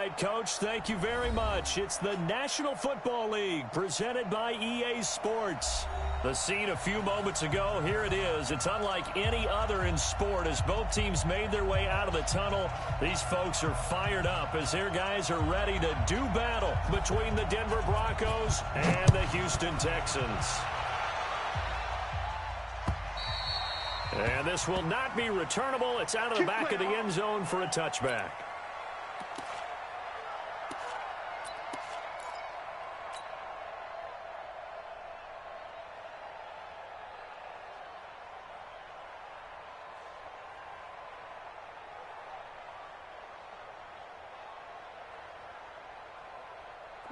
right, Coach. Thank you very much. It's the National Football League presented by EA Sports. The scene a few moments ago, here it is. It's unlike any other in sport as both teams made their way out of the tunnel. These folks are fired up as their guys are ready to do battle between the Denver Broncos and the Houston Texans. And this will not be returnable. It's out of the back of the end zone for a touchback.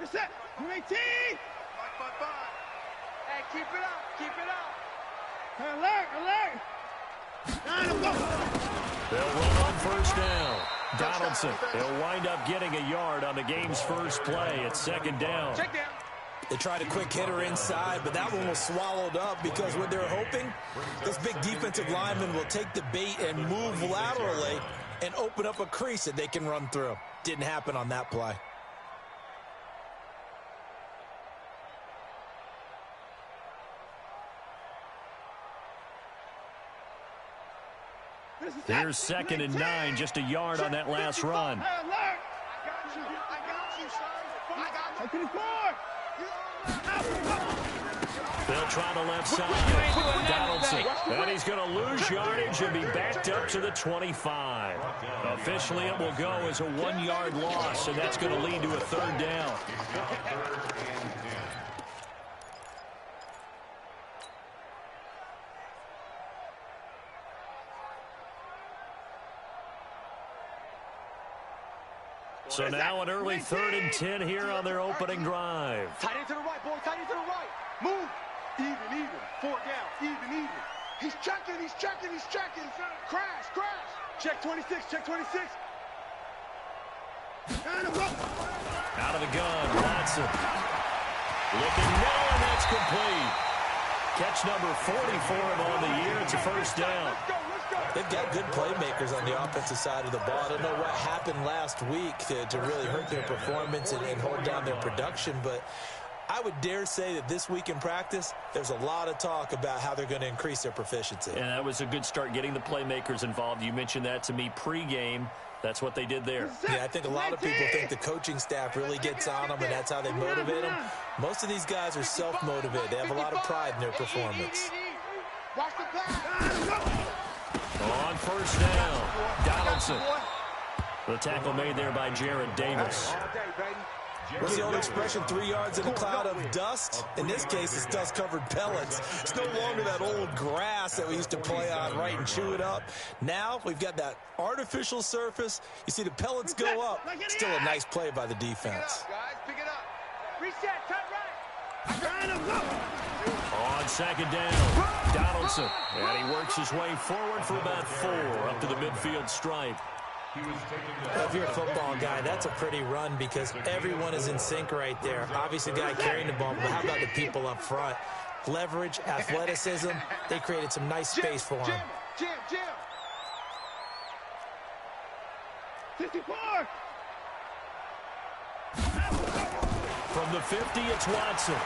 Reset. UAT. Hey, keep it up. Keep it up. Alert. Alert. They'll run on first down. Donaldson, he'll wind up getting a yard on the game's first play. It's second down. Check down. They tried a quick hitter inside, but that one was swallowed up because what they're hoping, this big defensive lineman will take the bait and move laterally and open up a crease that they can run through. Didn't happen on that play. Here's 2nd and 9, just a yard on that last run. I got you, son. I got you. They'll try the left side. Donaldson, and he's going to lose yardage and be backed up to the 25. Officially, it will go as a 1-yard loss, and that's going to lead to a third down. So now an early 3rd and 10 here on their opening drive. Tight end to the right, boy. Tight end to the right. Move. Even. 4 down. Even. He's checking. Crash. Check 26. Out of the gun, Watson. Looking middle, and that's complete. Catch number 44 on the year. It's a first down. They've got good playmakers on the offensive side of the ball. I don't know what happened last week to really hurt their performance and hold down their production, but I would dare say that this week in practice, there's a lot of talk about how they're going to increase their proficiency. And that was a good start getting the playmakers involved. You mentioned that to me pregame. That's what they did there. Yeah, I think a lot of people think the coaching staff really gets on them, and that's how they motivate them. Most of these guys are self-motivated. They have a lot of pride in their performance. Watch the pass. On first down, Donaldson. The tackle made there by Jarrad Davis. What's the old expression, 3 yards in a cloud of dust? In this case, it's dust-covered pellets. It's no longer that old grass that we used to play on, right, and chew it up. Now we've got that artificial surface. You see the pellets go up. Still a nice play by the defense. Pick it up. Reset, cut right. On second down, Donaldson. And he works his way forward for about 4 up to the midfield stripe. If you're a football guy, that's a pretty run because everyone is in sync right there. Obviously, the guy carrying the ball, but how about the people up front? Leverage, athleticism, they created some nice space for him. Jim. 54. From the 50, it's Watson.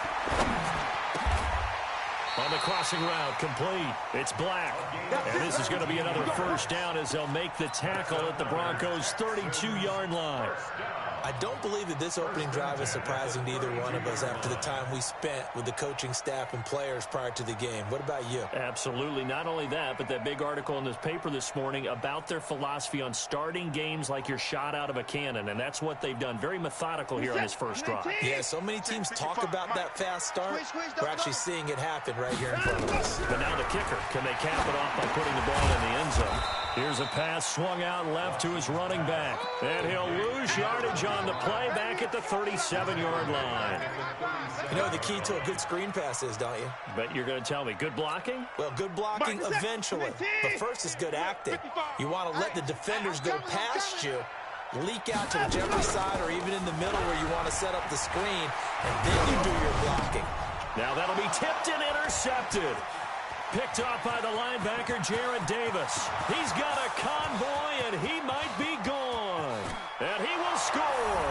On the crossing route, complete. It's Black. And this is going to be another first down as they'll make the tackle at the Broncos' 32-yard line. I don't believe that this opening drive is surprising to either one of us after the time we spent with the coaching staff and players prior to the game. What about you? Absolutely. Not only that, but that big article in this paper this morning about their philosophy on starting games like you're shot out of a cannon, and that's what they've done. Very methodical here on this first drive. Yeah, so many teams talk about that fast start. We're actually seeing it happen right here in front of us. But now the kicker, can they cap it off by putting the ball in the end zone? Here's a pass swung out left to his running back. And he'll lose yardage on the play back at the 37-yard line. You know the key to a good screen pass is, don't you? But you're going to tell me, good blocking? Well, good blocking eventually. But first is good acting. You want to let the defenders go past you, leak out to whichever side or even in the middle where you want to set up the screen, and then you do your blocking. Now that'll be tipped and intercepted. Picked off by the linebacker, Jarrad Davis. He's got a convoy, and he might be gone. And he will score.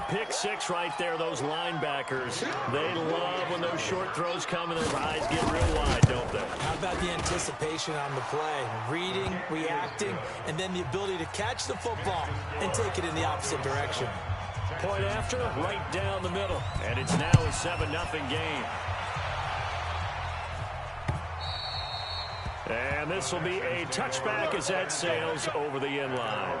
pick six right there, those linebackers. They love when those short throws come and their eyes get real wide, don't they? How about the anticipation on the play? Reading, reacting, and then the ability to catch the football and take it in the opposite direction. Point after, right down the middle. And it's now a 7-0 game. And this will be a touchback as that sails over the end line.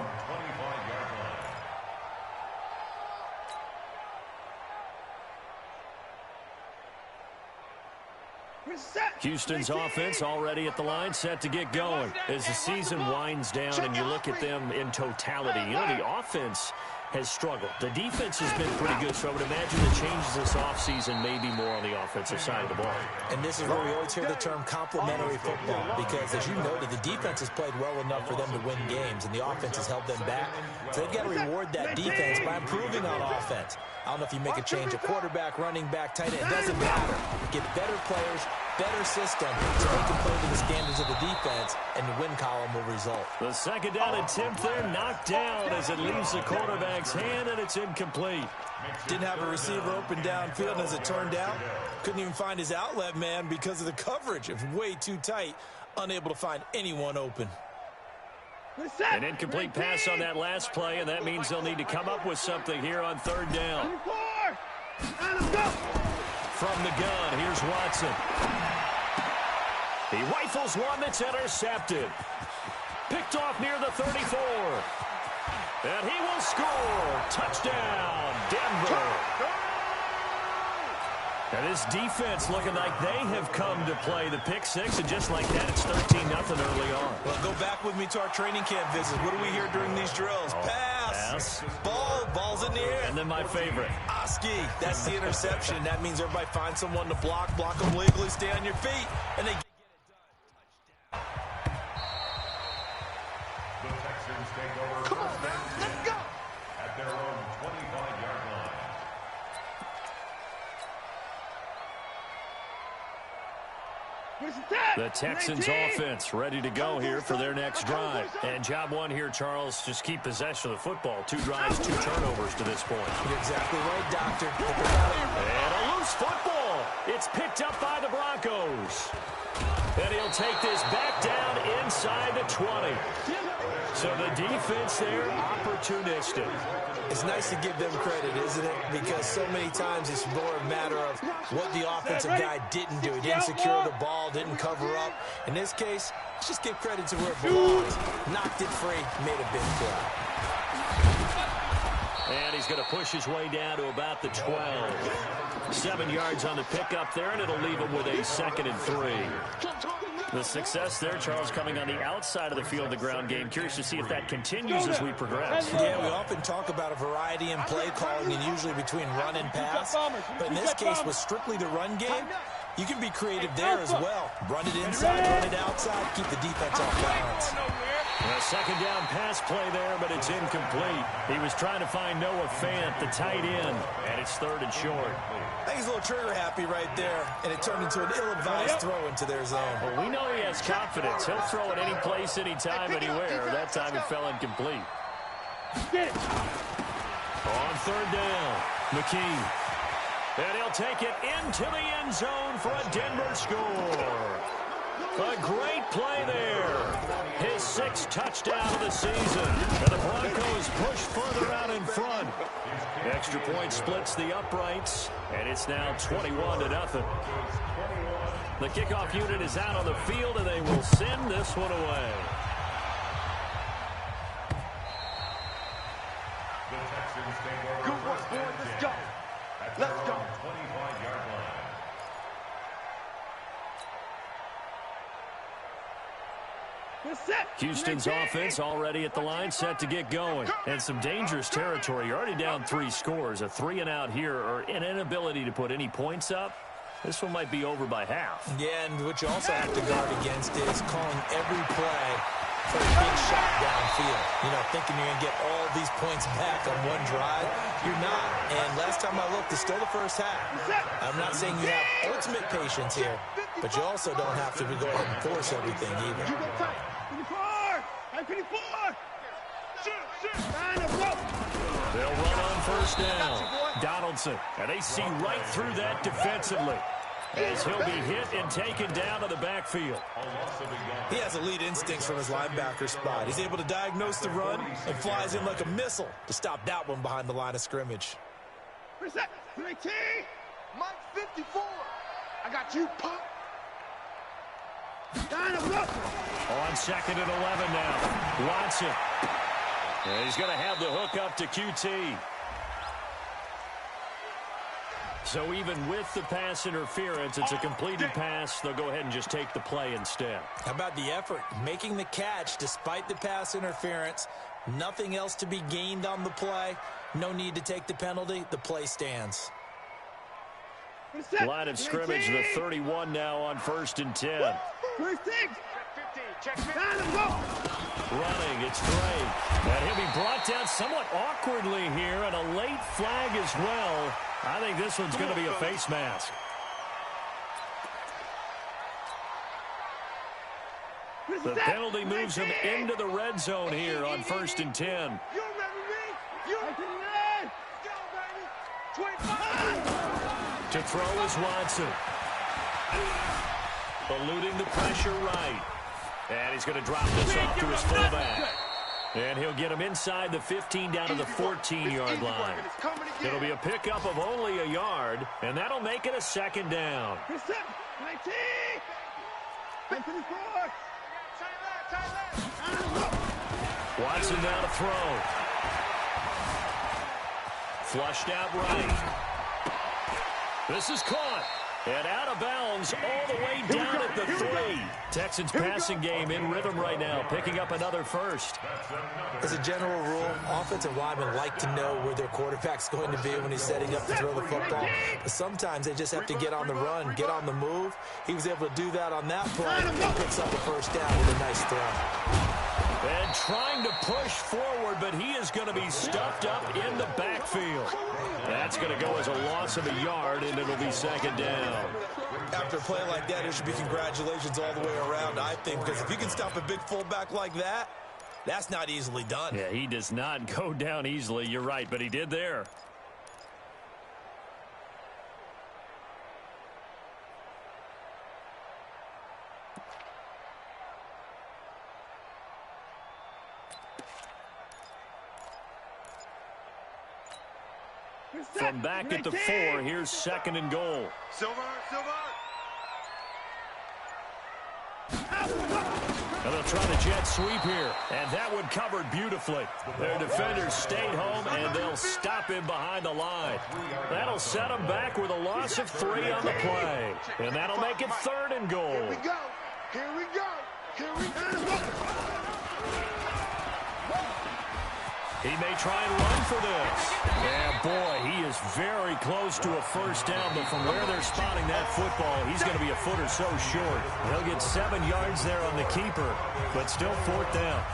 Houston's offense already at the line, set to get going. As the season winds down and you look at them in totality, you know, the offense has struggled. The defense has been pretty good, so I would imagine the changes this offseason may be more on the offensive side of the ball. And this is where we always hear the term complementary football, because as you noted, the defense has played well enough for them to win games, and the offense has held them back. So they've got to reward that defense by improving on offense. I don't know if you make a change at quarterback, running back, tight end. It doesn't matter. Get better players, better system, so they can play to the standards of the defense, and the win column will result. The second down attempt there knocked down as it leaves the quarterback's hand, and it's incomplete. Didn't have a receiver open downfield, and as it turned out, couldn't even find his outlet man because of the coverage. It was way too tight, unable to find anyone open. An incomplete pass on that last play, and that means they'll need to come up with something here on third down. From the gun, here's Watson. He rifles one that's intercepted. Picked off near the 34. And he will score. Touchdown, Denver. Now this defense looking like they have come to play the pick six, and just like that, it's 13-0 early on. Well, go back with me to our training camp visit. What do we hear during these drills? Pass. Ball's in the air. And then my favorite. Oski, that's the interception. That means everybody finds someone to block them legally, stay on your feet, and they get it done. The Texans take over. Come on, man. Let's go. At their own 25-yard line. The Texans offense ready to go here for their next drive. And job one here, Charles, just keep possession of the football. 2 drives, 2 turnovers to this point. You're exactly right, Doctor. And a loose football. It's picked up by the Broncos. And he'll take this back down inside the 20. So the defense there, opportunistic. It's nice to give them credit, isn't it? Because so many times it's more a matter of what the offensive guy didn't do. He didn't secure the ball, didn't cover up. In this case, let's just give credit to where it belongs. Knocked it free, made a big play. And he's going to push his way down to about the 12. 7 yards on the pickup there, and it'll leave him with a 2nd and 3. The success there, Charles, coming on the outside of the field, the ground game. Curious to see if that continues as we progress. Yeah, we often talk about a variety in play calling and usually between run and pass. But in this case, with strictly the run game, you can be creative there as well. Run it inside, run it outside, keep the defense off balance. A second down pass play there, but it's incomplete. He was trying to find Noah Fant, the tight end, and it's 3rd and short. I think he's a little trigger happy right there, and it turned into an ill-advised throw into their zone. Well, we know he has confidence. He'll throw it any place, anytime, anywhere. That time it fell incomplete. On 3rd down, McKee. And he'll take it into the end zone for a Denver score. A great play there. His 6th touchdown of the season. And the Broncos push further out in front. Extra point splits the uprights. And it's now 21-0. The kickoff unit is out on the field, and they will send this one away. Good work, boy. Let's go. Let's go. 25-yard line. Houston's offense already at the line, set to get going. And some dangerous territory. You're already down 3 scores. A 3 and out here, or an inability to put any points up. This one might be over by half. Yeah, and what you also have to guard against is calling every play for a big shot downfield. You know, thinking you're going to get all these points back on one drive. You're not. And last time I looked, it's still the first half. I'm not saying you have ultimate patience here, but you also don't have to go ahead and force everything either. They'll run on first down. Donaldson, and they see right through that defensively, as he'll be hit and taken down to the backfield. He has elite instincts from his linebacker spot. He's able to diagnose the run and flies in like a missile to stop that one behind the line of scrimmage. Mike 54. I got you, punk. On second and 11 now. Watson. And he's going to have the hook up to QT. So even with the pass interference, it's a completed pass. They'll go ahead and just take the play instead. How about the effort? Making the catch despite the pass interference. Nothing else to be gained on the play. No need to take the penalty. The play stands. Line of scrimmage, the 31 now on 1st and 10. Running, it's Drake. And he'll be brought down somewhat awkwardly here, and a late flag as well. I think this one's going to be a face mask. The penalty moves him into the red zone here on 1st and 10. You remember me? You go, baby. 25. To throw is Watson. Eluding the pressure right. And he's going to drop this off to his fullback. And he'll get him inside the 15 down to the 14-yard line. It'll be a pickup of only a yard, and that'll make it a second down. Watson down to throw. Flushed out right. This is caught. And out of bounds all the way down at the 3. Texans passing game in rhythm right now, picking up another first. As a general rule, offensive linemen like to know where their quarterback's going to be when he's setting up to throw the football. But sometimes they just have to get on the run, get on the move. He was able to do that on that play and picks up a first down with a nice throw. And trying to push forward, but he is going to be stuffed up in the backfield. That's going to go as a loss of a yard, and it'll be second down. After a play like that, there should be congratulations all the way around, I think, because if you can stop a big fullback like that, that's not easily done. Yeah, he does not go down easily. You're right, but he did there. From back at the 4, here's second and goal. Silver. And they'll try the jet sweep here. And that one covered beautifully. Their defenders stayed home, and they'll stop him behind the line. That'll set him back with a loss of 3 on the play. And that'll make it third and goal. Here we go. Here we go. Here we go. He may try and run for this. Yeah, boy, he is very close to a first down, but from where they're spotting that football, he's going to be a foot or so short. He'll get 7 yards there on the keeper, but still 4th down.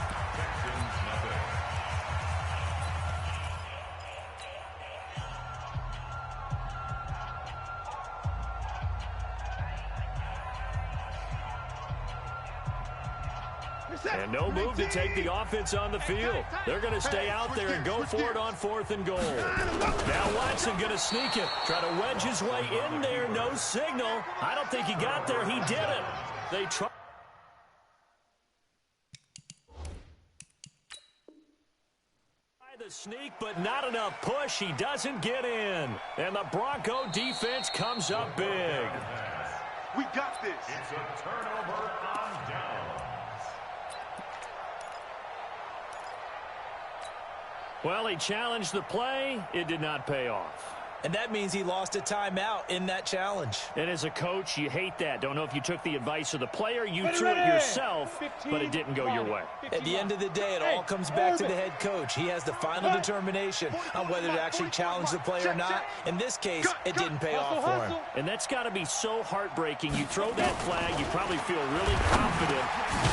And no move to take the offense on the field. They're going to stay out there and go for it on 4th and goal. Now Watson going to sneak it. Try to wedge his way in there. No signal. I don't think he got there. He didn't. They try the sneak, but not enough push. He doesn't get in. And the Bronco defense comes up big. We got this. It's a turnover on down. Well, he challenged the play. It did not pay off. And that means he lost a timeout in that challenge. And as a coach, you hate that. Don't know if you took the advice of the player. You threw it yourself, but it didn't go your way. At the end of the day, it all comes back to the head coach. He has the final determination on whether to actually challenge the play or not. In this case, it didn't pay off for him. And that's got to be so heartbreaking. You throw that flag, you probably feel really confident,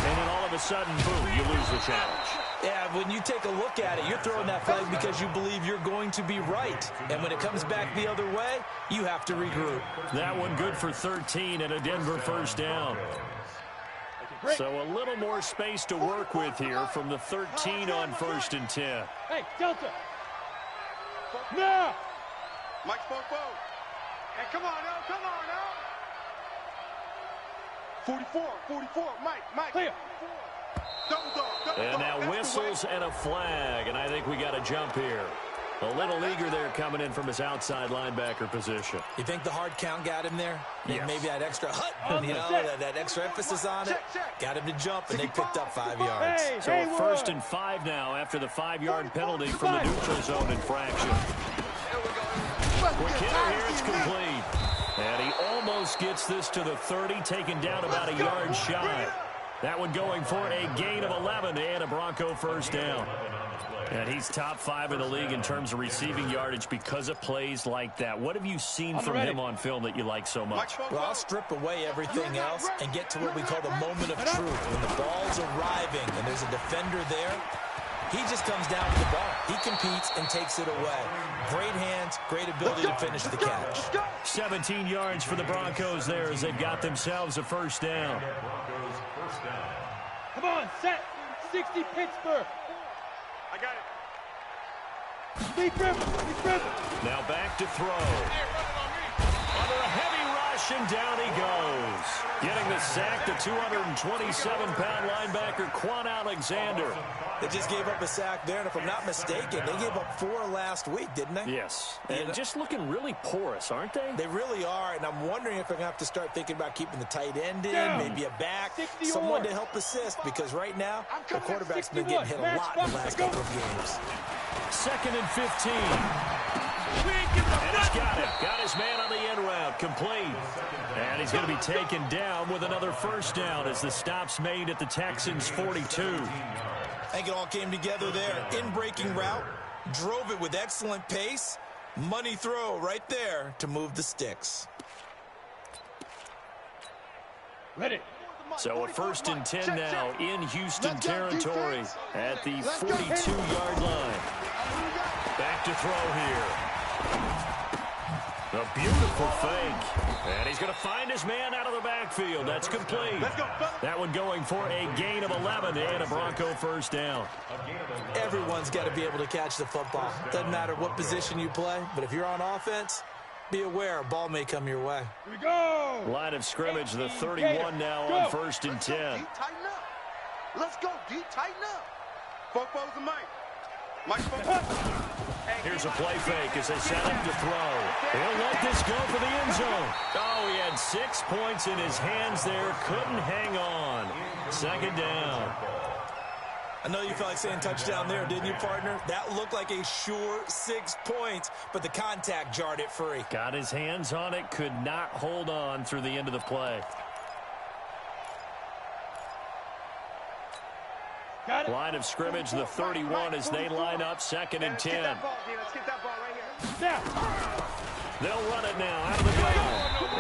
and then all of a sudden, boom, you lose the challenge. Yeah, when you take a look at it, you're throwing that flag because you believe you're going to be right. And when it comes back the other way, you have to regroup. That one good for 13 and a Denver first down. So a little more space to work with here from the 13 on 1st and 10. Hey, Delta. Now. Mike spoke forward. Hey, come on now. Come on now. 44. Mike. Clear. Double. And now whistles and a flag, and I think we got a jump here. A little eager there coming in from his outside linebacker position. You think the hard count got him there? Yes. Maybe that extra that extra emphasis on it got him to jump, and they picked up 5 yards. So 1st and 5 now after the 5-yard penalty from the neutral zone infraction. Quick hitter here, it's complete. And he almost gets this to the 30, taken down about a yard shy. That one going for a gain of 11 and a Bronco first down. And he's top 5 in the league in terms of receiving yardage because of plays like that. What have you seen from him on film that you like so much? Well, I'll strip away everything else and get to what we call the moment of truth. When the ball's arriving and there's a defender there, he just comes down with the ball. He competes and takes it away. Great hands, great ability to finish the catch. 17 yards for the Broncos there as they've got themselves a first down. Come on, set. 60 Pittsburgh. I got it. Deep river. Now back to throw. Under a heavy rush, and down he goes. Getting the sack, the 227-pound linebacker, Quan Alexander. They just gave up a sack there, and if I'm not mistaken, they gave up 4 last week, didn't they? Yes. And just looking really porous, aren't they? They really are, and I'm wondering if I'm going to have to start thinking about keeping the tight end in, maybe a back, someone to help assist, because right now, the quarterback's been getting hit a lot in the last couple of games. 2nd and 15. And he's got it. Got his man on the end route. Complete. And he's going to be taken down with another first down as the stop's made at the Texans' 42. I think it all came together there. In-breaking route, drove it with excellent pace. Money throw right there to move the sticks. Ready. So a 1st and 10 now in Houston territory at the 42-yard line. Back to throw here. A beautiful fake. And he's going to find his man out of the backfield. That's complete. That one going for a gain of 11 and a Bronco first down. Everyone's got to be able to catch the football. Doesn't matter what position you play, but if you're on offense, be aware a ball may come your way. Here we go. Line of scrimmage, the 31 now on 1st and 10. Tighten up. Let's go, D. Tighten up. Football's the Mike. Here's a play fake as they set up to throw. He'll let this go for the end zone. Oh, he had 6 points in his hands there. Couldn't hang on. 2nd down. I know you felt like saying touchdown there, didn't you, partner? That looked like a sure 6 points, but the contact jarred it free. Got his hands on it, could not hold on through the end of the play. Line of scrimmage, the 31 as they line up 2nd and 10. Let's get that ball right here. They'll run it now out of the gun.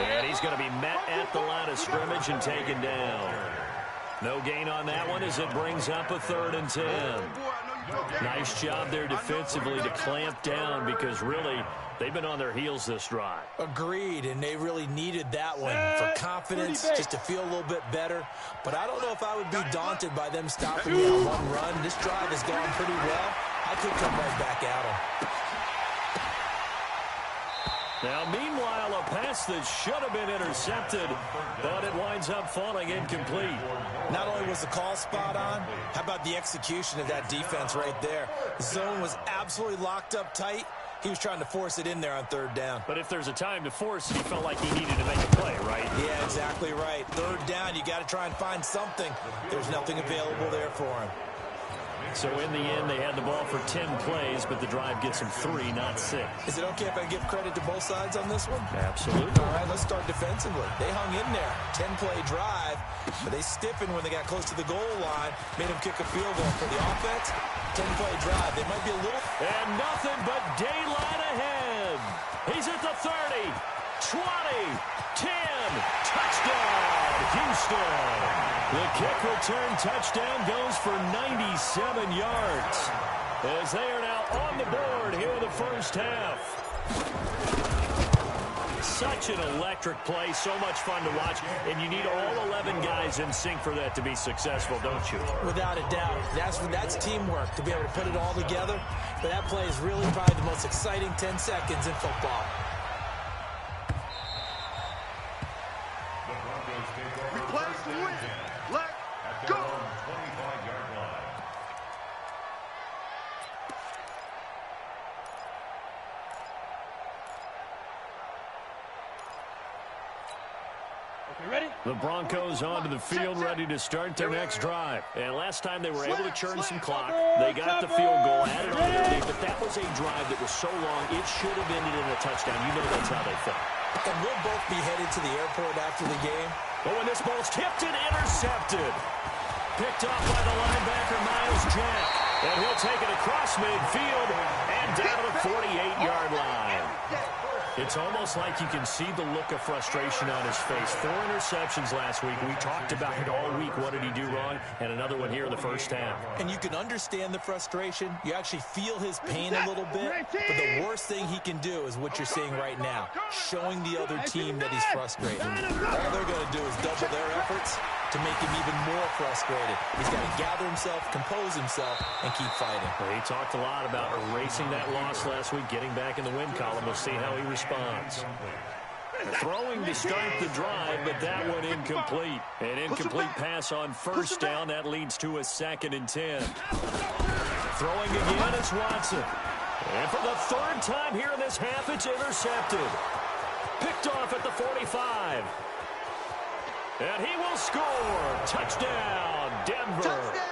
And he's going to be met at the line of scrimmage and taken down. No gain on that one as it brings up a 3rd and 10. Nice job there defensively to clamp down because really they've been on their heels this drive. Agreed, and they really needed that one for confidence, just to feel a little bit better. But I don't know if I would be daunted by them stopping me on one run. This drive has gone pretty well. I could come right back at them. Now, meanwhile, a pass that should have been intercepted, but it winds up falling incomplete. Not only was the call spot on, how about the execution of that defense right there? The zone was absolutely locked up tight. He was trying to force it in there on 3rd down. But if there's a time to force, he felt like he needed to make a play, right? Yeah, exactly right. 3rd down, you got to try and find something. There's nothing available there for him. So in the end, they had the ball for 10 plays, but the drive gets them 3, not 6. Is it okay if I give credit to both sides on this one? Absolutely. All right, let's start defensively. They hung in there. 10-play drive, but they stiffened when they got close to the goal line, made them kick a field goal for the offense. 10-play drive. They might be a little... And nothing but daylight ahead. He's at the 30, 20, 10, touchdown, Houston. The kick return touchdown goes for 97 yards as they are now on the board here in the first half. such an electric play, so much fun to watch, and you need all 11 guys in sync for that to be successful, don't you? Without a doubt. That's teamwork, to be able to put it all together. But that play is really probably the most exciting 10 seconds in football. We play to win. Let's go. 25-yard line. Ready? The Broncos onto the field, ready to start their next drive. And last time they were able to churn some clock. They got the field goal, added on early, but that was a drive that was so long, it should have ended in a touchdown. You know that's how they felt. And we'll both be headed to the airport after the game. But when this ball's tipped and intercepted. Picked off by the linebacker, Miles Jack. And he'll take it across midfield and down to the 48-yard line. It's almost like you can see the look of frustration on his face. 4 interceptions last week. We talked about it all week. What did he do wrong? And another one here in the first half. And you can understand the frustration. You actually feel his pain a little bit. But the worst thing he can do is what you're seeing right now, showing the other team that he's frustrated. All they're going to do is double their efforts to make him even more frustrated. He's got to gather himself, compose himself, and keep fighting. Well, he talked a lot about erasing that loss last week, getting back in the win column. We'll see how he responds. Throwing to start the drive, but that one incomplete. An incomplete pass on first down. That leads to a 2nd and 10. Throwing again is Watson. And for the 3rd time here in this half, it's intercepted. Picked off at the 45. And he will score. Touchdown, Denver. Touchdown.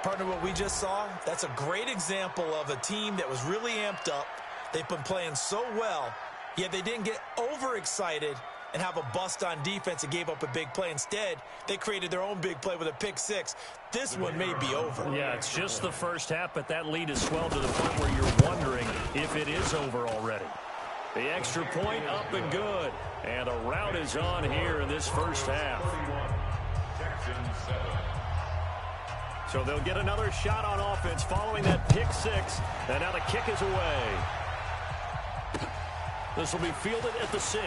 Partner, what we just saw, that's a great example of a team that was really amped up. They've been playing so well, yet they didn't get overexcited and have a bust on defense and gave up a big play. Instead, they created their own big play with a pick 6. This one may be over. Yeah, it's just the first half, but that lead has swelled to the point where you're wondering if it is over already. The extra point up and good. And a rout is on here in this first half. So they'll get another shot on offense following that pick 6. And now the kick is away. This will be fielded at the 6.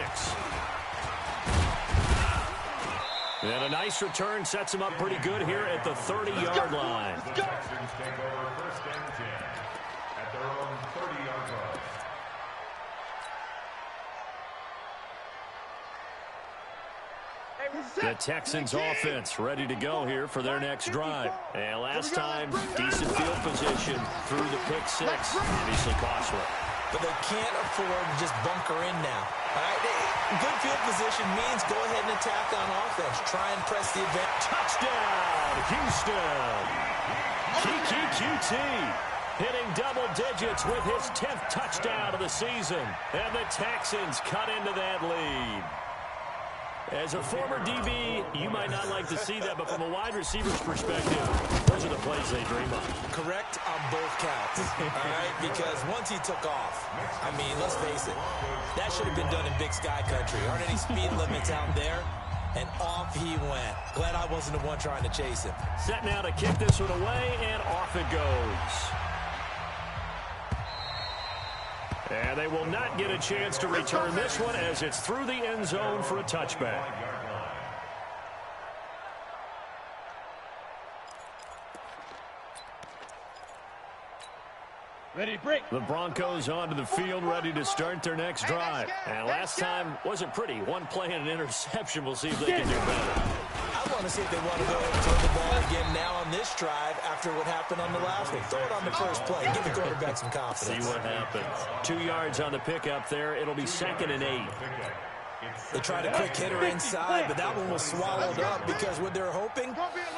And a nice return sets him up pretty good here at the 30-yard line. Texans take over 1st and 10 at their own 30-yard line. The Texans offense ready to go here for their next drive. And last time, decent field position through the pick 6. Obviously costly. But they can't afford to just bunker in now. All right? Good field position means go ahead and attack on offense. Try and press the advantage. Touchdown, Houston. Kiki QT hitting double digits with his 10th touchdown of the season. And the Texans cut into that lead. As a former DB, you might not like to see that, but from a wide receiver's perspective, those are the plays they dream of. Correct on both counts, all right? Because once he took off, I mean, let's face it, that should have been done in Big Sky Country. Aren't any speed limits out there? And off he went. Glad I wasn't the one trying to chase him. Set now to kick this one away, and off it goes. And they will not get a chance to return this one as it's through the end zone for a touchback. Ready, break. The Broncos onto the field, ready to start their next drive. And last time wasn't pretty. One play and an interception. We'll see if they can do better. I want to see if they want to go ahead and throw the ball again now on this drive after what happened on the last one. Throw it on the first play. Give the quarterback some confidence. See what happens. 2 yards on the pickup there. It'll be 2nd and 8. They tried a quick hitter inside, but that one was swallowed up because what they're hoping,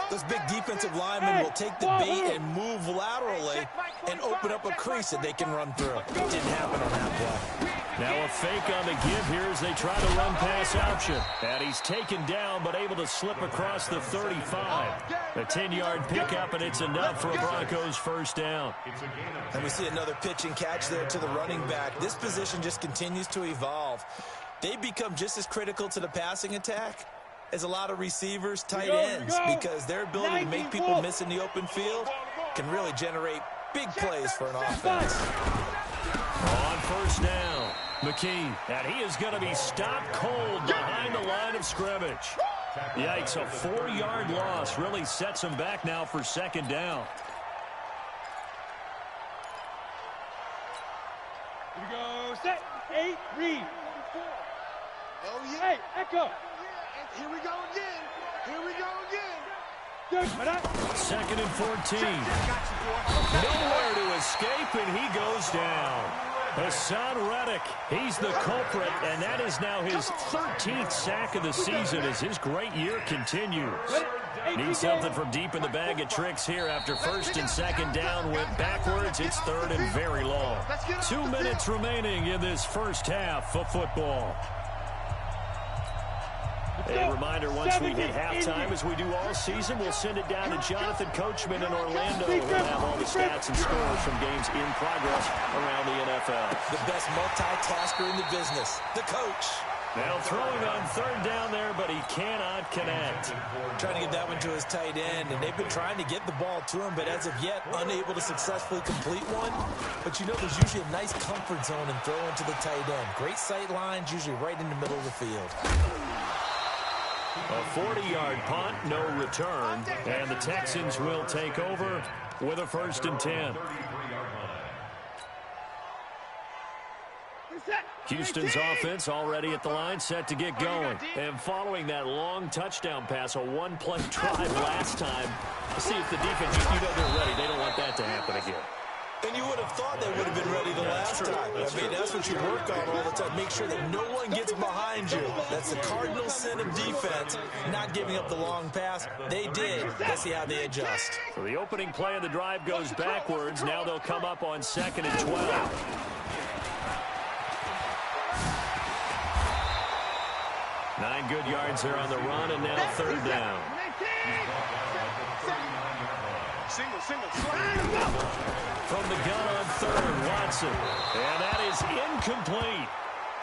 those big defensive linemen will take the bait and move laterally and open up a crease that they can run through. It didn't happen on that play. Now a fake on the give here as they try to run pass option. And he's taken down but able to slip across the 35. A 10-yard pickup, and it's enough for a Broncos first down. And we see another pitch and catch there to the running back. This position just continues to evolve. They become just as critical to the passing attack as a lot of receivers, tight ends, because their ability to make people miss in the open field can really generate big plays for an offense. On first down, McKee, and he is going to be stopped cold behind the line of scrimmage. Yikes, a 4-yard loss really sets him back now for second down. Here we go, set, 8, read. Oh, yeah. Hey, echo. Here we go again. Here we go again. Second and 14. Nowhere to escape, and he goes down. Hassan Reddick, he's the culprit, and that is now his 13th sack of the season as his great year continues. Needs something from deep in the bag of tricks here after first and second down went backwards. It's third and very long. 2 minutes remaining in this first half of football. A reminder, once we hit halftime, as we do all season, we'll send it down to Jonathan Coachman in Orlando. He'll have all the stats and scores from games in progress around the NFL. The best multitasker in the business, the coach. Now throwing on third down there, but he cannot connect. Trying to get that one to his tight end, and they've been trying to get the ball to him, but as of yet, unable to successfully complete one. But you know, there's usually a nice comfort zone in throwing to the tight end. Great sight lines, usually right in the middle of the field. A 40-yard punt, no return, and the Texans will take over with a first and 10. Houston's offense already at the line, set to get going. And following that long touchdown pass, a one-play drive last time. Let's see if the defense, you know they're ready. They don't want that to happen again. And you would have thought they would have been ready the last time. I mean, that's what you work on all the time. Make sure that no one gets behind you. That's the cardinal sin of defense, not giving up the long pass. They did. Let's see how they adjust. So the opening play of the drive goes backwards. Now they'll come up on 2nd and 12. 9 good yards there on the run, and now third down. From the gun on third, Watson. And that is incomplete.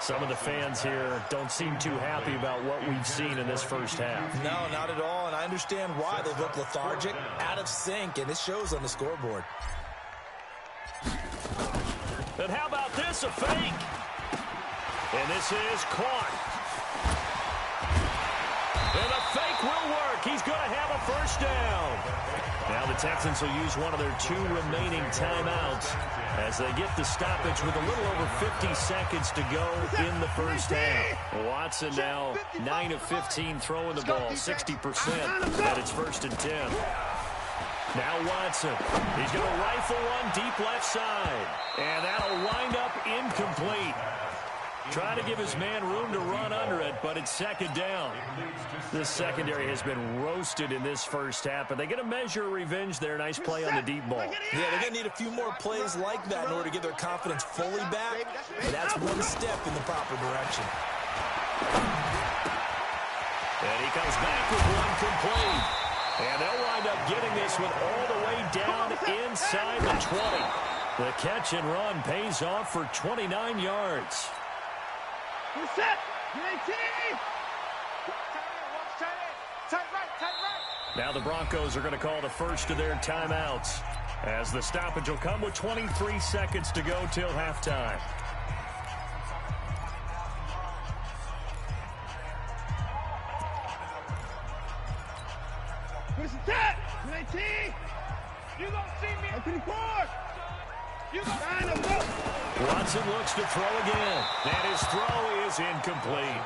Some of the fans here don't seem too happy about what we've seen in this first half. No, not at all, and I understand why. They look lethargic, out of sync, and it shows on the scoreboard. And how about this, a fake? And this is caught. And the fake will work. He's going to have a first down. Now the Texans will use one of their 2 remaining timeouts as they get the stoppage with a little over 50 seconds to go in the first half. Watson now 9 of 15 throwing the ball, 60% at its first and 10. Now Watson, he's going to rifle one deep left side, and that'll wind up incomplete. Trying to give his man room to run under it, but it's second down. This secondary has been roasted in this first half, but they get a measure of revenge there. Nice play on the deep ball. Yeah, they're going to need a few more plays like that in order to get their confidence fully back, but that's one step in the proper direction. And he comes back with one complete. And they'll wind up getting this one all the way down inside the 20. The catch and run pays off for 29 yards. Now the Broncos are going to call the first of their timeouts as the stoppage will come with 23 seconds to go till halftime. You don't see me. Watson looks to throw again, and his throw is incomplete.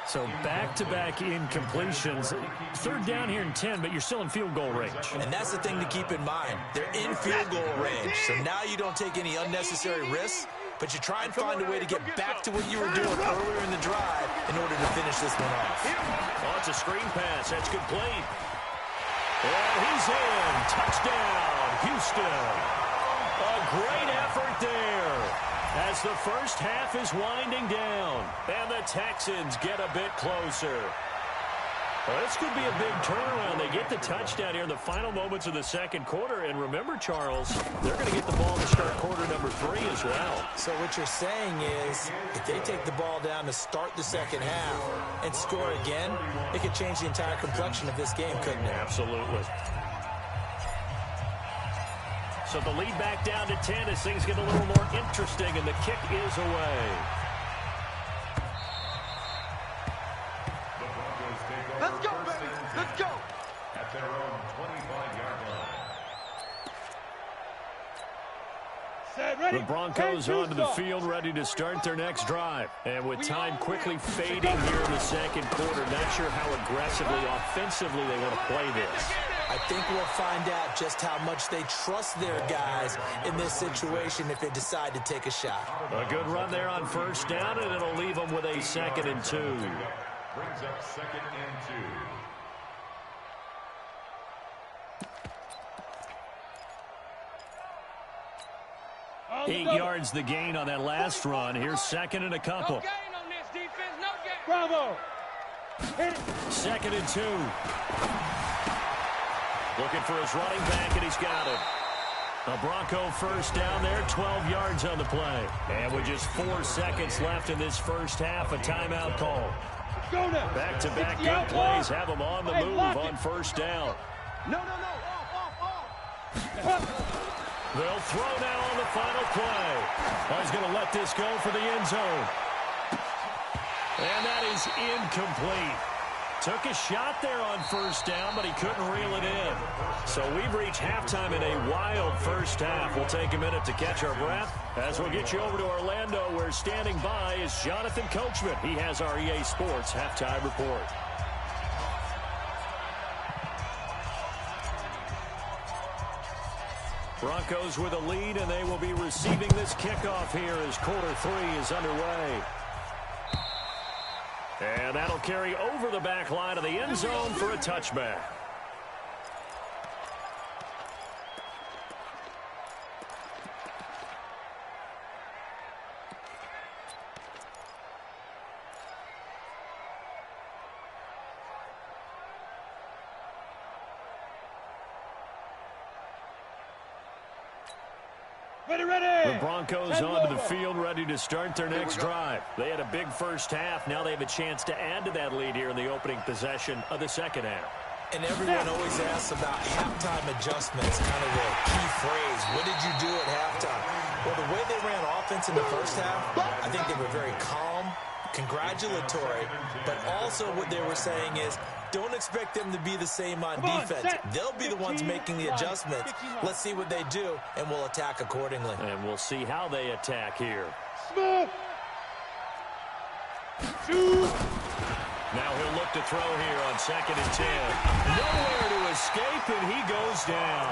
So back-to-back incompletions. Third down here in 10, but you're still in field goal range. And that's the thing to keep in mind. They're in field goal range, so now you don't take any unnecessary risks, but you try and find a way to get back to what you were doing earlier in the drive in order to finish this one off. Oh, it's a screen pass. That's complete. And he's in. Touchdown, Houston. A great effort there as the first half is winding down, and the Texans get a bit closer. Well, this could be a big turnaround. They get the touchdown here in the final moments of the second quarter, and remember, Charles, they're going to get the ball to start quarter number 3 as well. So what you're saying is if they take the ball down to start the second half and score again, it could change the entire complexion of this game, couldn't it? Absolutely. So the lead back down to 10 as things get a little more interesting, and the kick is away. The Broncos onto the field, ready to start their next drive. And with time quickly fading here in the second quarter, not sure how aggressively, offensively they want to play this. I think we'll find out just how much they trust their guys in this situation if they decide to take a shot. A good run there on first down, and it'll leave them with a 2nd and 2. Brings up 2nd and 2. 8 yards the gain on that last run. Here's 2nd and a couple. No gain on this defense, no gain. Bravo. Hit it. 2nd and 2. Looking for his running back, and he's got it. A Bronco first down there, 12 yards on the play. And with just 4 seconds left in this first half, a timeout call. Go now. Back-to-back good plays have them on the move on first down. No. Off. They'll throw now on the final play. He's going to let this go for the end zone. And that is incomplete. Took a shot there on first down, but he couldn't reel it in. So we've reached halftime in a wild first half. We'll take a minute to catch our breath as we'll get you over to Orlando, where standing by is Jonathan Coachman. He has our EA Sports halftime report. Broncos with a lead, and they will be receiving this kickoff here as quarter 3 is underway. And that'll carry over the back line of the end zone for a touchback. The Broncos onto the field, ready to start their next drive. They had a big first half. Now they have a chance to add to that lead here in the opening possession of the second half. And everyone always asks about halftime adjustments, kind of the key phrase. What did you do at halftime? Well, the way they ran offense in the first half, I think they were very calm, congratulatory, but also what they were saying is, don't expect them to be the same on defense. They'll be the ones making the adjustments. Let's see what they do, and we'll attack accordingly. And we'll see how they attack here. Smith. Now he'll look to throw here on 2nd and 10. Nowhere to escape, and he goes down.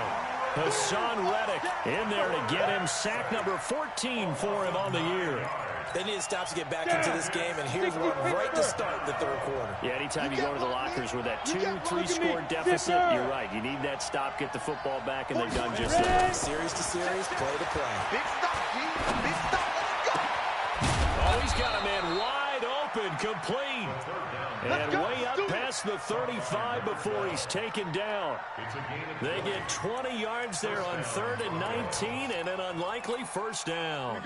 Hassan Reddick in there to get him sack number 14 for him on the year. They need to stop to get back into this game, and here's one right to start the third quarter. Yeah, anytime you go to the lockers with that 2-3 score deficit, you're right. You need that stop, get the football back, and they've done just that. Series to series, play to play. Big stop, G. Big stop. Let's go. Oh, he's got a man wide open, complete. And way up past the 35 before he's taken down. They get 20 yards there on 3rd and 19, and an unlikely first down.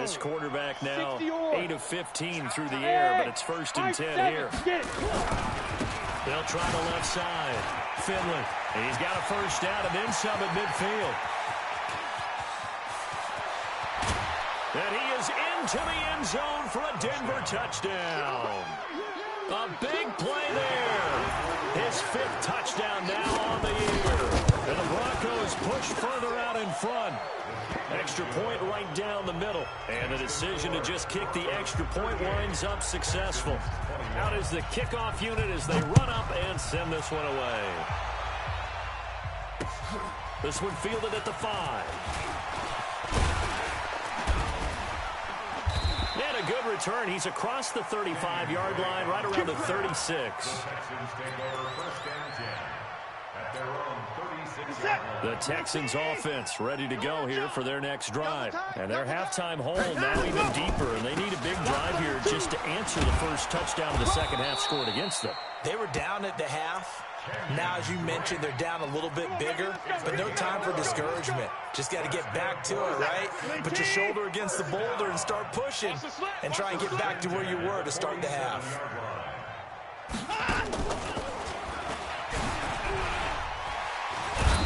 This quarterback now 8 of 15 through the air, but it's 1st and 10 here. They'll try the left side. Finley, he's got a first down and then some at midfield. And he is into the end zone for a Denver touchdown. A big play there. His 5th touchdown now on the year. And the Broncos push further out in front. Extra point right down the middle. And the decision to just kick the extra point winds up successful. Out is the kickoff unit as they run up and send this one away. This one fielded at the 5. And a good return. He's across the 35-yard line, right around the 36. The Texans take over 1st and 10 at their own 36-yard line. The Texans offense ready to go here for their next drive. And their halftime hole now even deeper, and they need a big drive here just to answer the first touchdown of the second half scored against them. They were down at the half. Now, as you mentioned, they're down a little bit bigger, but no time for discouragement. Just got to get back to it, right? Put your shoulder against the boulder and start pushing and try and get back to where you were to start the half.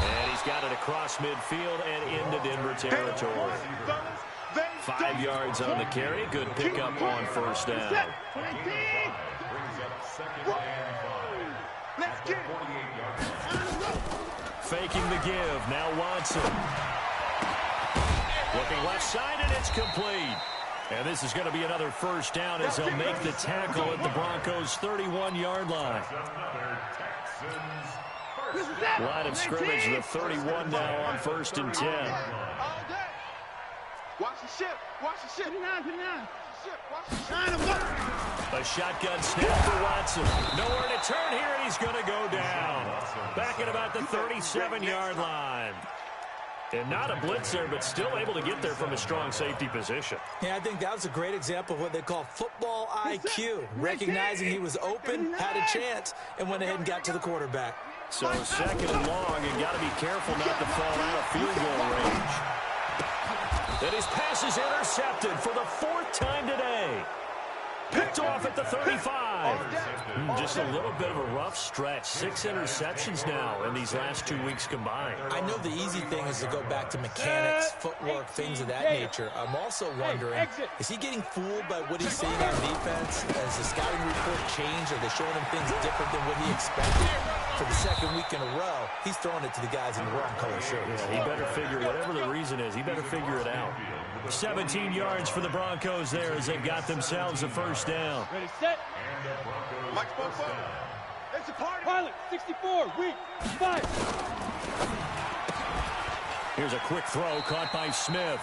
And he's got it across midfield and into Denver territory. 5 yards on the carry. Good pickup on first down. Brings up 2nd and 5. Let's get Faking the give. Now Watson. Looking left side, and it's complete. And this is going to be another first down as they'll make the tackle at the Broncos' 31-yard line. Line of scrimmage, the 31 now on 1st and 10. Watch the ship. Watch the ship. 59. A shotgun snap for Watson. Nowhere to turn here, and he's going to go down. Back at about the 37-yard line. And not a blitzer, but still able to get there from a strong safety position. Yeah, I think that was a great example of what they call football IQ. Recognizing he was open, had a chance, and went ahead and got to the quarterback. So 2nd and long, and got to be careful not to fall out of field goal range. And his pass is intercepted for the 4th time today. Picked off at the 35. Just a little bit of a rough stretch. 6 interceptions now in these last 2 weeks combined. I know the easy thing is to go back to mechanics, footwork, things of that nature. I'm also wondering, is he getting fooled by what he's seeing on defense? Has the scouting report changed? Are they showing him things different than what he expected? For the 2nd week in a row, he's throwing it to the guys in the wrong color shirts. Yeah, he better figure, whatever the reason is, he better figure it out. 17 yards for the Broncos there as they've got themselves a first down. Ready, set. Mike, it's a party. Pilot, 64, weak, 5. Here's a quick throw caught by Smith.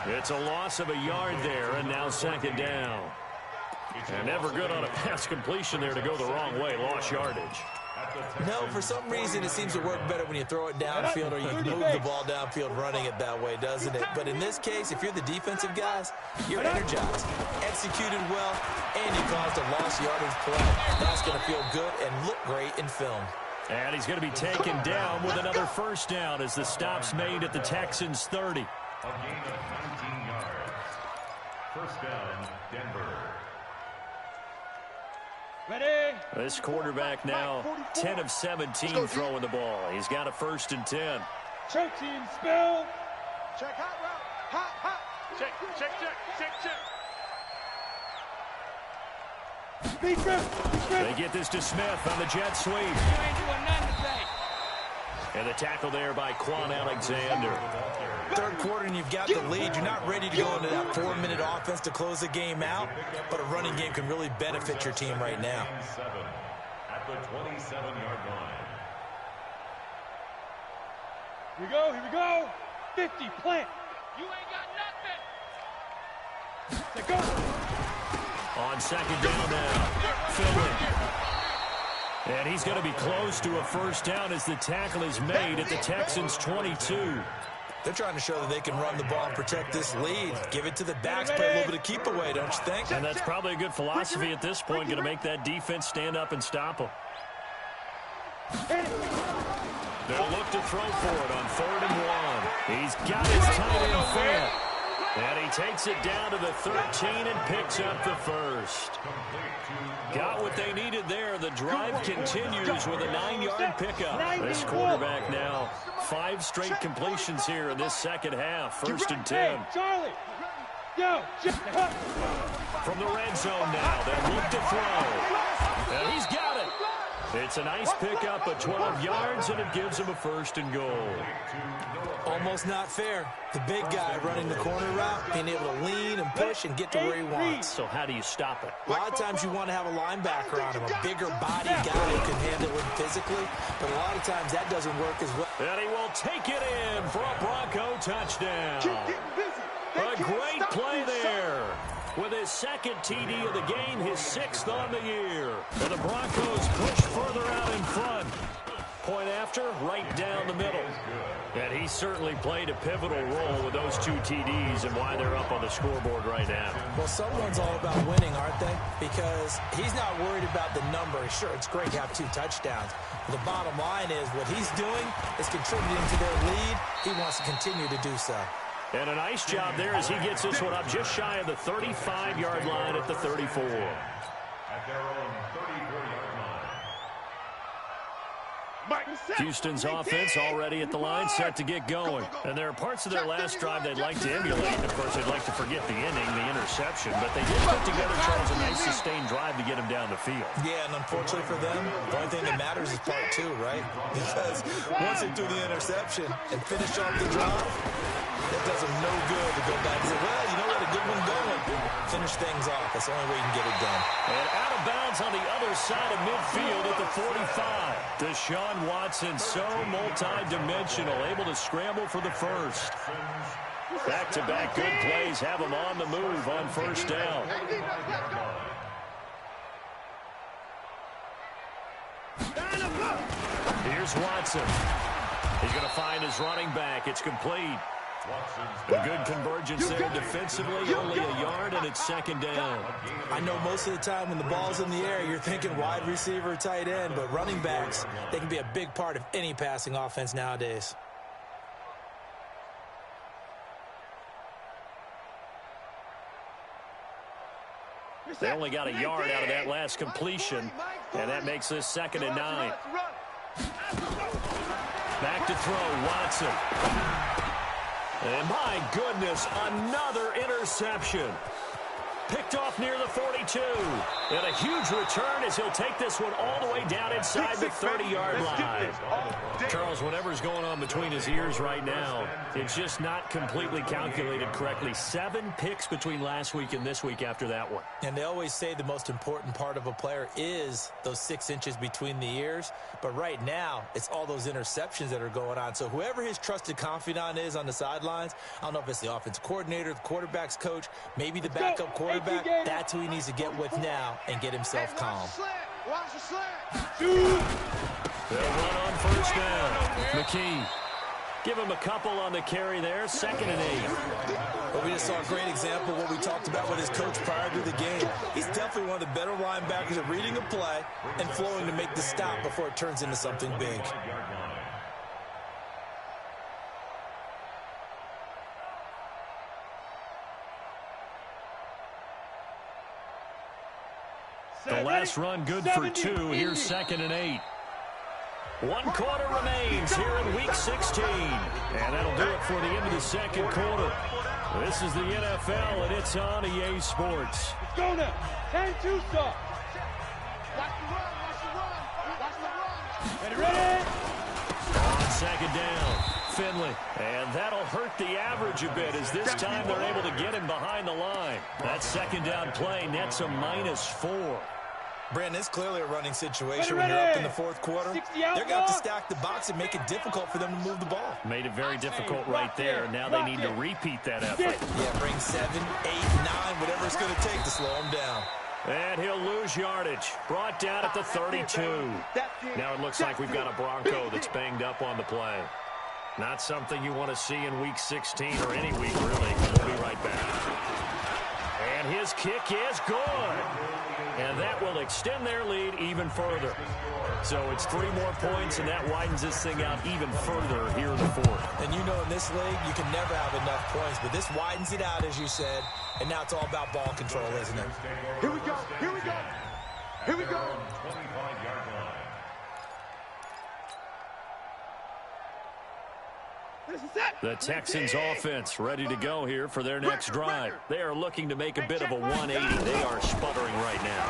It's a loss of a yard there, and now 2nd down. And never good on a pass completion there to go the wrong way. Lost yardage. No, for some reason it seems to work better when you throw it downfield or you move the ball downfield running it that way, doesn't it? But in this case, if you're the defensive guys, you're energized, executed well, and you caused a lost yardage play. That's going to feel good and look great in film. And he's going to be taken down with another first down as the stop's made at the Texans' 30. A gain of 19 yards. First down, Denver. Ready. This quarterback now 10 of 17 throwing the ball. He's got a 1st and 10. Choke team, spell. Check hot route. Hot. Check. Speed grip. They get this to Smith on the jet sweep. You ain't doing nothing today. And the tackle there by Quan Alexander. 3rd quarter and you've got the lead. You're not ready to go into that 4-minute offense to close the game out, but a running game can really benefit your team right now. At the 27-yard line. Here we go. 50, plant. You ain't got nothing. Let go. On 2nd down now. Finley. And he's going to be close to a first down as the tackle is made at the Texans' 22. They're trying to show that they can run the ball and protect this lead. Give it to the backs, play a little bit of keep away, don't you think? And that's probably a good philosophy at this point, going to make that defense stand up and stop them. They'll look to throw for it on 3rd and 1. He's got his tight end fan. And he takes it down to the 13 and picks up the first. Got what they needed there. The drive continues with a 9-yard pickup. This quarterback now 5 straight completions here in this 2nd half. 1st and 10. Charlie. Yo. From the red zone now, they'll look to throw. And he's got it. It's a nice pickup of 12 yards, and it gives him a 1st and goal. Almost not fair. The big guy running the corner route, being able to lean and push and get to where he wants. So how do you stop it? A lot of times you want to have a linebacker on him, a bigger body guy who can handle it physically, but a lot of times that doesn't work as well. And he will take it in for a Bronco touchdown. A great play there. With his 2nd TD of the game, his 6th on the year. And the Broncos push further out in front. Point after, right down the middle. And he certainly played a pivotal role with those 2 TDs and why they're up on the scoreboard right now. Well, someone's all about winning, aren't they? Because he's not worried about the number. Sure, it's great to have 2 touchdowns. But the bottom line is what he's doing is contributing to their lead. He wants to continue to do so. And a nice job there as he gets this one up just shy of the 35-yard line at the 34. At their own 34-yard line. Houston's offense already at the line, set to get going. And there are parts of their last drive they'd like to emulate. Of course, they'd like to forget the inning, the interception, but they did put together, Charles, a nice sustained drive to get him down the field. Yeah, and unfortunately for them, the only thing that matters is part two, right? Because once they do the interception and finish off the drive, that does them no good to go back and say, well, you know what, a good one going. Finish things off. That's the only way you can get it done. And out of bounds on the other side of midfield at the 45. Deshaun Watson, so multi-dimensional, able to scramble for the first. Back-to-back good plays have him on the move on first down. Here's Watson. He's going to find his running back. It's complete. A good convergence there defensively, only a yard, and it's second down. I know most of the time when the ball's in the air, you're thinking wide receiver, tight end, but running backs, they can be a big part of any passing offense nowadays. They only got a yard out of that last completion, and that makes this 2nd and 9. Back to throw, Watson. And my goodness, another interception. Picked off near the 42. And a huge return as he'll take this one all the way down inside the 30-yard line. Charles, whatever's going on between his ears right now, it's just not completely calculated correctly. 7 picks between last week and this week after that one. And they always say the most important part of a player is those 6 inches between the ears. But right now, it's all those interceptions that are going on. So whoever his trusted confidant is on the sidelines, I don't know if it's the offensive coordinator, the quarterback's coach, maybe the backup quarterback, that's who he needs to get with now and get himself calm. They'll run on first down. McKee. Give him a couple on the carry there. 2nd and 8. But we just saw a great example of what we talked about with his coach prior to the game. He's definitely one of the better linebackers at reading a play and flowing to make the stop before it turns into something big. The last run good for 2. Here's 2nd and 8. 1 quarter remains here in Week 16. And that'll do it for the end of the 2nd quarter. This is the NFL, and it's on EA Sports. Let's go now. 10-2 stop. Ready? On 2nd down, Finley. And that'll hurt the average a bit as this time they're able to get him behind the line. That 2nd down play nets a -4. Brandon, it's clearly a running situation when you're up in the 4th quarter. They're going to have to stack the box and make it difficult for them to move the ball. Made it very difficult right there. Now they need to repeat that effort. Yeah, bring 7, 8, 9, whatever it's going to take to slow him down. And he'll lose yardage. Brought down at the 32. Now it looks like we've got a Bronco that's banged up on the play. Not something you want to see in Week 16 or any week, really. We'll be right back. And his kick is good. And that will extend their lead even further. So it's 3 more points, and that widens this thing out even further here in the 4th. And you know in this league, you can never have enough points, but this widens it out, as you said, and now it's all about ball control, isn't it? Here we go. Here we go. Here we go. The Texans offense ready to go here for their next drive. They are looking to make a bit of a 180. They are sputtering right now.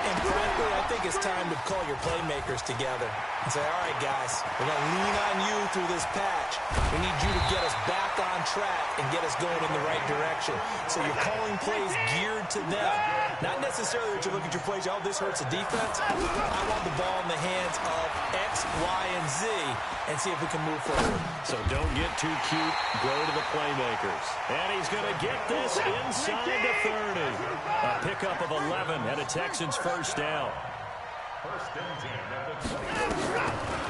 And frankly, I think it's time to call your playmakers together and say, all right, guys, we're going to lean on you through this patch. We need you to get us back on track and get us going in the right direction. So you're calling plays geared to them. Not necessarily that you look at your plays, oh, this hurts the defense. I want the ball in the hands of X, Y, and Z and see if we can move forward. So don't get too cute. Go to the playmakers. And he's going to get this inside the 30. A pickup of 11 and a Texans first down.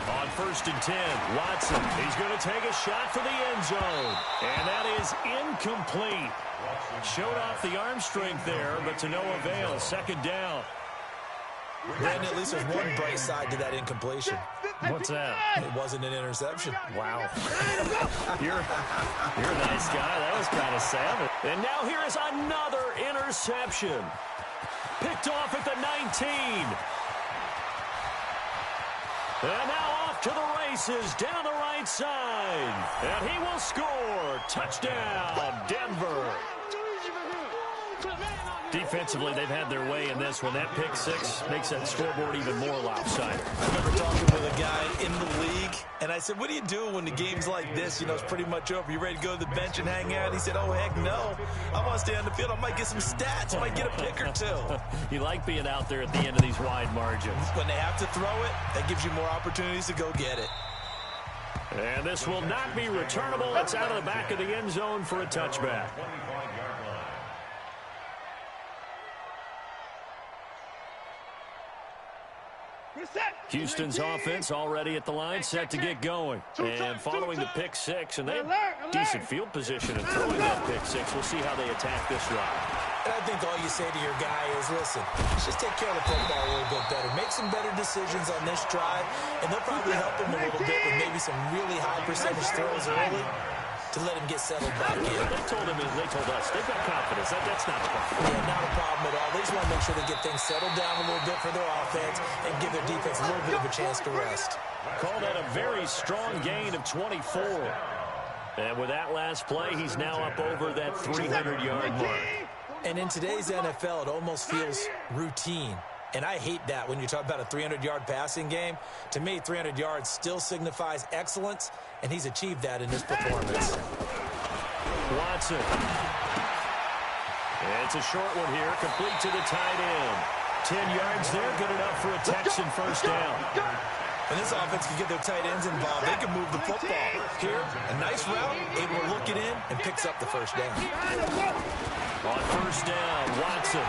On 1st and 10, Watson. He's going to take a shot for the end zone. And that is incomplete. Showed off the arm strength there, but to no avail. 2nd down. Then at least there's one bright side to that incompletion. What's that? It wasn't an interception. Wow. You're a nice guy. That was kind of savage. And now here is another interception. Picked off at the 19. And now off to the races down the right side. And he will score. Touchdown, Denver. Defensively, they've had their way in this one. That pick six makes that scoreboard even more lopsided. I remember talking with a guy in the league, and I said, what do you do when the game's like this? You know, it's pretty much over. You ready to go to the bench and hang out? He said, oh, heck no. I want to stay on the field. I might get some stats. I might get a pick or two. You like being out there at the end of these wide margins. When they have to throw it, that gives you more opportunities to go get it. And this will not be returnable. It's out of the back of the end zone for a touchback. Houston's offense already at the line, set to get going. And following the pick six, and they have decent field position and throwing that pick six. We'll see how they attack this drive. And I think all you say to your guy is, listen, let's just take care of the football a little bit better. Make some better decisions on this drive, and they'll probably help him a little bit with maybe some really high percentage throws early to let him get settled back in. They told him, they told us, they've got confidence. That's not a problem. Yeah, not a problem at all. They just want to make sure they get things settled down a little bit for their offense and give their defense a little bit of a chance to rest. Call that a very strong gain of 24. And with that last play, he's now up over that 300-yard mark. And in today's NFL, it almost feels routine. And I hate that when you talk about a 300-yard passing game. To me, 300 yards still signifies excellence, and he's achieved that in his performance. Watson. It's a short one here, complete to the tight end. 10 yards there, good enough for a Texan first down. And this offense can get their tight ends involved. They can move the football. Here, a nice route, able to look it in, and picks up the first down. On first down, Watson.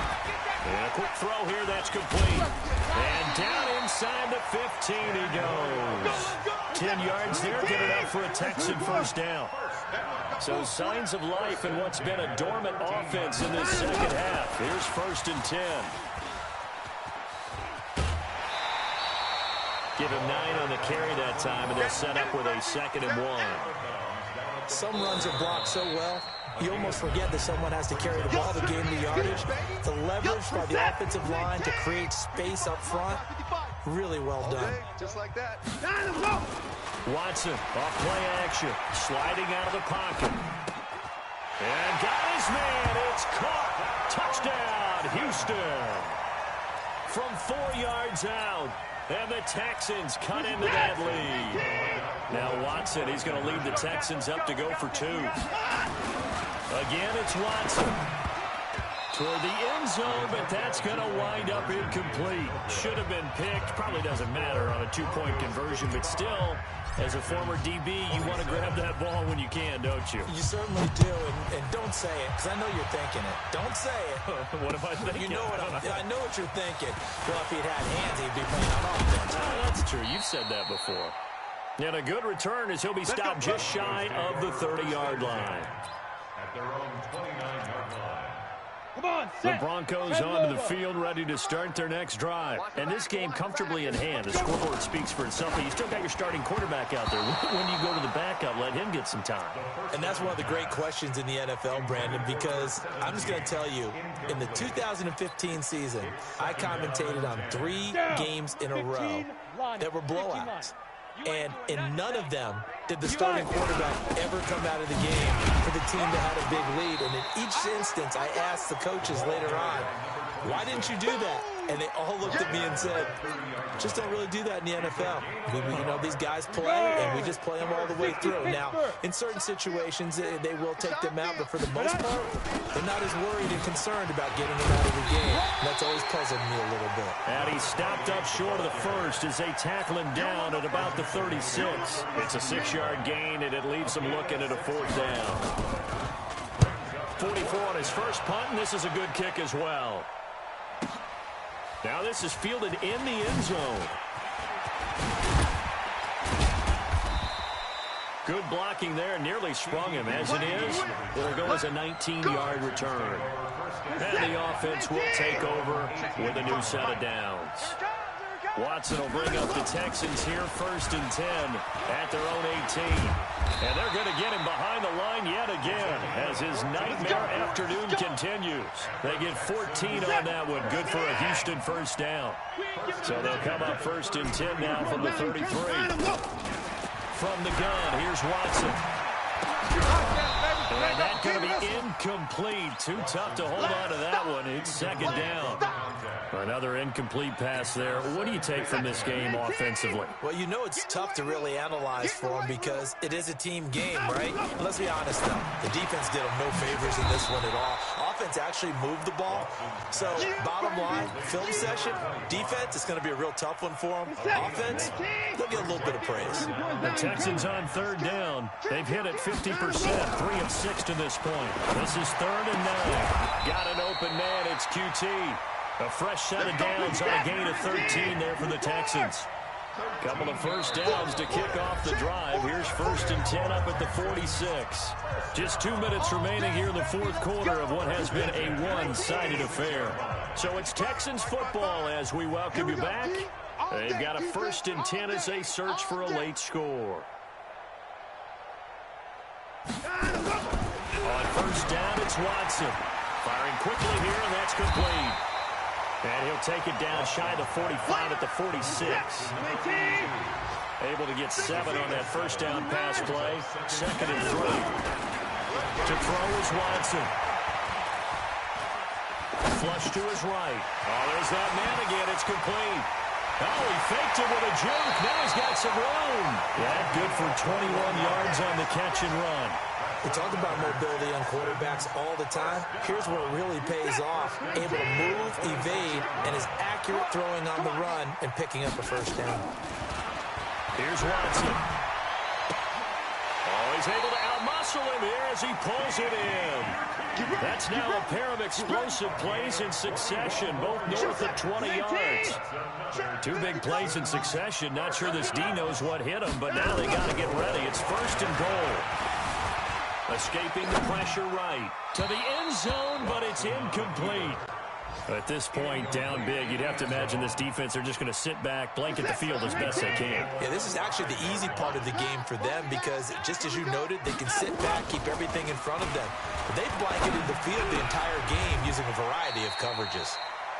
And a quick throw here, that's complete. And down inside the 15 he goes. 10 yards there, good enough for a Texan first down. So signs of life in what's been a dormant offense in this second half. Here's first and 10. Give him 9 on the carry that time, and they'll set up with a 2nd and 1. Some runs are blocked so well, you almost forget that someone has to carry the ball to gain the yardage. The leverage by the offensive line to create space up front, really well done. Just like that. Watson, off play action, sliding out of the pocket. And got his man, it's caught. Touchdown, Houston. From 4 yards out. And the Texans cut into that lead. Now Watson, he's going to lead the Texans up to go for 2. Again, it's Watson. Toward the end zone, but that's going to wind up incomplete. Should have been picked. Probably doesn't matter on a 2-point conversion, but still, as a former DB, you want to grab that ball when you can, don't you? You certainly do, and don't say it, because I know you're thinking it. Don't say it. What am I thinking? You know what I know what you're thinking. Well, if he'd had hands, he'd be playing on offense. That's true. You've said that before. And a good return as he'll be stopped just shy of the 30-yard line. At their own 29-yard line. Come on, The Broncos onto the field, ready to start their next drive. And this game comfortably in hand. The scoreboard speaks for itself, but you still got your starting quarterback out there. When you go to the backup, let him get some time. And that's one of the great questions in the NFL, Brandon, because I'm just going to tell you, in the 2015 season, I commentated on 3 games in a row that were blowouts. And in none of them did the starting quarterback ever come out of the game for the team that had a big lead. And in each instance, I asked the coaches later on, why didn't you do that? And they all looked at me and said, just don't really do that in the NFL. You know, these guys play, and we just play them all the way through. Now, in certain situations, they will take them out, but for the most part, they're not as worried and concerned about getting them out of the game. And that's always puzzled me a little bit. And he stopped up short of the first as they tackle him down at about the 36. It's a 6-yard gain, and it leaves him looking at a 4th down. 44 on his first punt, and this is a good kick as well. Now this is fielded in the end zone. Good blocking there, nearly sprung him. As it is, it'll go as a 19-yard return. And the offense will take over with a new set of downs. Watson will bring up the Texans here 1st and 10 at their own 18. And they're going to get him behind the line yet again as his nightmare afternoon continues. They get 14 on that one. Good for a Houston first down. So they'll come up 1st and 10 now from the 33. From the gun, here's Watson. And that's going to be incomplete. Too tough to hold on to that one. It's 2nd down. Another incomplete pass there. What do you take from this game offensively? Well, you know it's tough to really analyze for them because it is a team game, right? Let's be honest, though. The defense did them no favors in this one at all. Offense actually moved the ball. So, bottom line, film session, defense, it's going to be a real tough one for them. Offense, they'll get a little bit of praise. The Texans on 3rd down. They've hit it 50%, 3 of 6 to this point. This is 3rd and 9. Got an open man. It's QT. A fresh set of downs on a gain of 13 there for the Texans. Couple of first downs to kick off the drive. Here's 1st and 10 up at the 46. Just 2 minutes remaining here in the 4th quarter of what has been a one-sided affair. So it's Texans football as we welcome you back. They've got a 1st and 10 as they search for a late score. On 1st down, it's Watson. Firing quickly here, and that's complete. And he'll take it down shy of the 45 at the 46. Able to get 7 on that first down pass play. 2nd and 3. To throw is Watson. Flush to his right. Oh, there's that man again. It's complete. Oh, he faked it with a juke. Now he's got some room. Yeah, good for 21 yards on the catch and run. We talk about mobility on quarterbacks all the time. Here's where it really pays off. Able to move, evade, and is accurate throwing on the run and picking up a first down. Here's Watson. Oh, he's able to outmuscle him here as he pulls it in. That's now a pair of explosive plays in succession, both north of 20 yards. 2 big plays in succession. Not sure this D knows what hit him, but now they got to get ready. It's 1st and goal. Escaping the pressure right to the end zone, but it's incomplete. At this point, down big, you'd have to imagine this defense, they're just going to sit back, blanket the field as best they can. Yeah, this is actually the easy part of the game for them because, just as you noted, they can sit back, keep everything in front of them. But they've blanketed the field the entire game using a variety of coverages.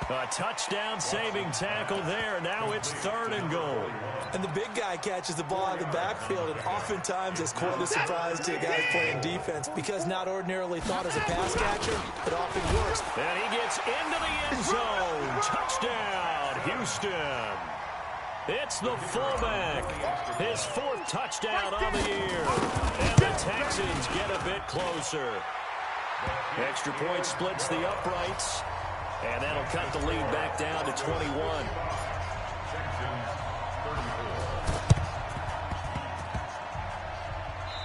A touchdown-saving tackle there. Now it's 3rd and goal. And the big guy catches the ball out of the backfield, and oftentimes it's quite a surprise to guys playing defense because not ordinarily thought as a pass catcher, it often works. And he gets into the end zone. Touchdown, Houston. It's the fullback. His 4th touchdown on the year. And the Texans get a bit closer. Extra point splits the uprights. And that'll cut the lead back down to 21.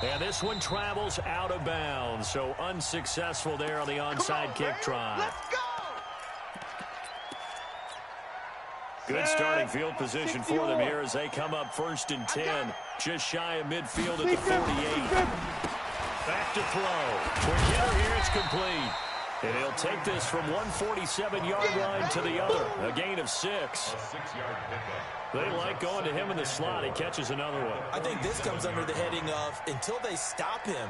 And this one travels out of bounds, so unsuccessful there on the onside kick try. Let's go! Good starting field position for them here as they come up 1st and 10, just shy of midfield at the 48. Back to throw. Quick hitter here, it's complete. And he'll take this from 147-yard line to the other. A gain of 6. They like going to him in the slot. He catches another one. I think this comes under the heading of, until they stop him,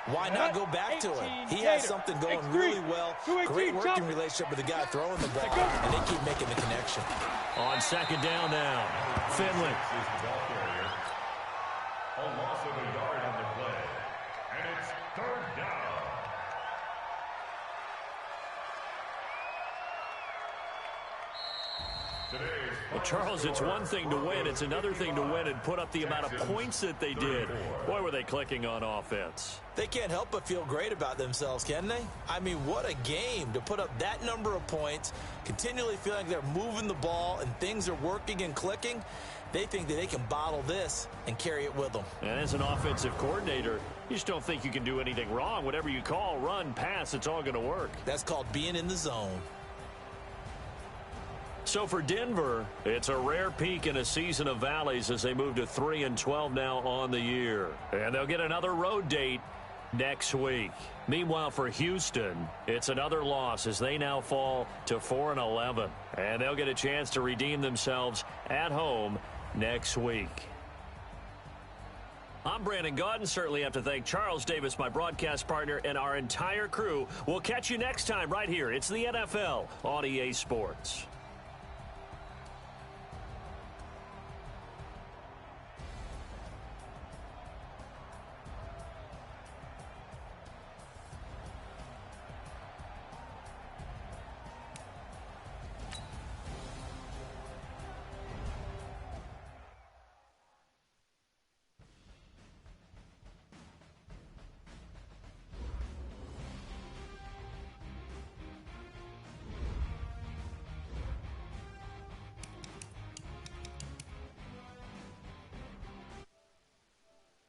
why not go back to him? He has something going really well. Great working relationship with the guy throwing the ball, and they keep making the connection. On 2nd down now, Finley. A loss of a yard on the play. And it's 3rd down. Well, Charles, it's one thing to win. It's another thing to win and put up the amount of points that they did. Boy, were they clicking on offense. They can't help but feel great about themselves, can they? I mean, what a game to put up that number of points, continually feeling like they're moving the ball and things are working and clicking. They think that they can bottle this and carry it with them. And as an offensive coordinator, you just don't think you can do anything wrong. Whatever you call, run, pass, it's all going to work. That's called being in the zone. So for Denver, it's a rare peak in a season of valleys as they move to 3-12 now on the year. And they'll get another road date next week. Meanwhile, for Houston, it's another loss as they now fall to 4-11. And they'll get a chance to redeem themselves at home next week. I'm Brandon Gaudin. Certainly have to thank Charles Davis, my broadcast partner, and our entire crew. We'll catch you next time right here. It's the NFL on EA Sports.